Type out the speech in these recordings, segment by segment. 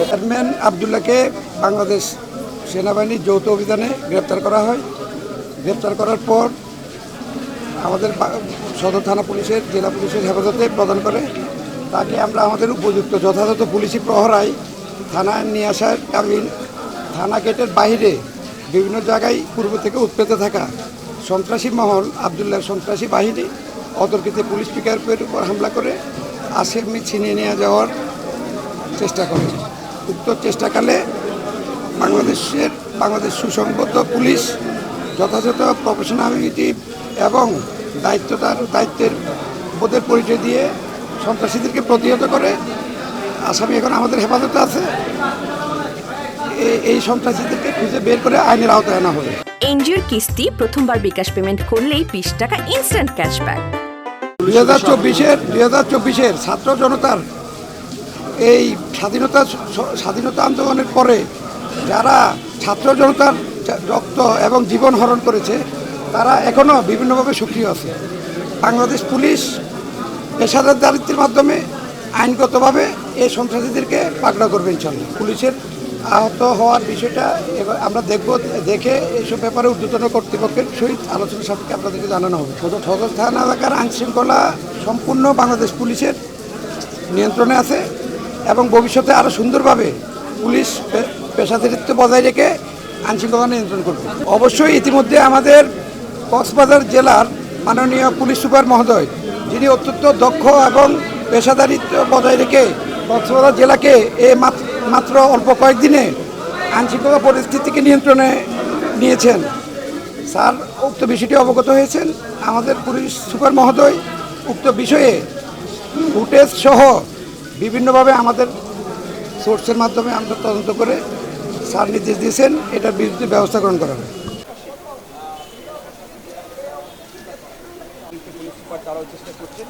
Chairman আবদুল্লাহকে বাংলাদেশ সেনাবাহিনীর যৌথ অভিযানে গ্রেপ্তার করা হয়। গ্রেপ্তার করার পর আমাদের সদর থানা পুলিশের জেলা পুলিশের হেফাজতে প্রদান করে তাকে আমরা আমাদের উপযুক্ত যথাযথ পুলিশি প্রহরায় থানায় নিয়ে আসার কালীন থানা গেটের বাইরে বিভিন্ন জায়গায় পূর্ব থেকে উৎপেত থাকা সন্ত্রাসী মহল আবদুল্লাহর সন্ত্রাসী বাহিনী অতর্কিতে পুলিশ পিকআপের উপর হামলা করে আসামি ছিনিয়ে নিয়ে যাওয়ার চেষ্টা করে। উক্ত চেষ্টাকালে বাংলাদেশ সুসংবদ্ধ পুলিশ যথাযথ প্রফেশনালিটি এবং দায়িত্বের বোধের পরিচয় দিয়ে সন্ত্রাসীদেরকে প্রতিহত করে আসামি এখন আমাদের হেফাজতে আছে। এই সন্ত্রাসীদেরকে খুঁজে বের করে আইনের আওতায় আনা হবে। এনজিওর কিস্তি প্রথমবার বিকাশ পেমেন্ট করলেই 20 টাকা ইনস্ট্যান্ট ক্যাশব্যাক। 2024-এর ছাত্র জনতার এই স্বাধীনতা আন্দোলনের পরে যারা ছাত্র জনতার রক্ত এবং জীবন হরণ করেছে তারা এখনও বিভিন্নভাবে সক্রিয় আছে। বাংলাদেশ পুলিশ পেশাদার দায়িত্বের মাধ্যমে আইনগতভাবে এই সন্ত্রাসীদেরকে পাকড়াও করবে ইনশাল্লাহ। পুলিশের আহত হওয়ার বিষয়টা এবার আমরা দেখে এইসব ব্যাপারে ঊর্ধ্বতন কর্তৃপক্ষের সহিত আলোচনা সাপেক্ষে আপনাদেরকে জানানো হবে। সদর থানা এলাকার আইনশৃঙ্খলা সম্পূর্ণ বাংলাদেশ পুলিশের নিয়ন্ত্রণে আছে এবং ভবিষ্যতে আরও সুন্দরভাবে পুলিশ পেশাদারিত্ব বজায় রেখে আইনশৃঙ্খলা নিয়ন্ত্রণ করবে। অবশ্যই ইতিমধ্যে আমাদের কক্সবাজার জেলার মাননীয় পুলিশ সুপার মহোদয়, যিনি অত্যন্ত দক্ষ এবং পেশাদারিত্ব বজায় রেখে কক্সবাজার জেলাকে মাত্র অল্প কয়েকদিনে আইনশৃঙ্খলা পরিস্থিতিকে নিয়ন্ত্রণে নিয়েছেন। স্যার উক্ত বিষয়টি অবগত হয়েছেন। আমাদের পুলিশ সুপার মহোদয় উক্ত বিষয়ে ফুটেজ সহ বিভিন্নভাবে আমাদের সোর্সের মাধ্যমে আমরা তদন্ত করে স্যার নির্দেশ দিয়েছেন এটার বিরুদ্ধে ব্যবস্থা গ্রহণ করা হবে। চেষ্টা করছেন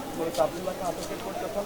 আতঙ্কের পর যখন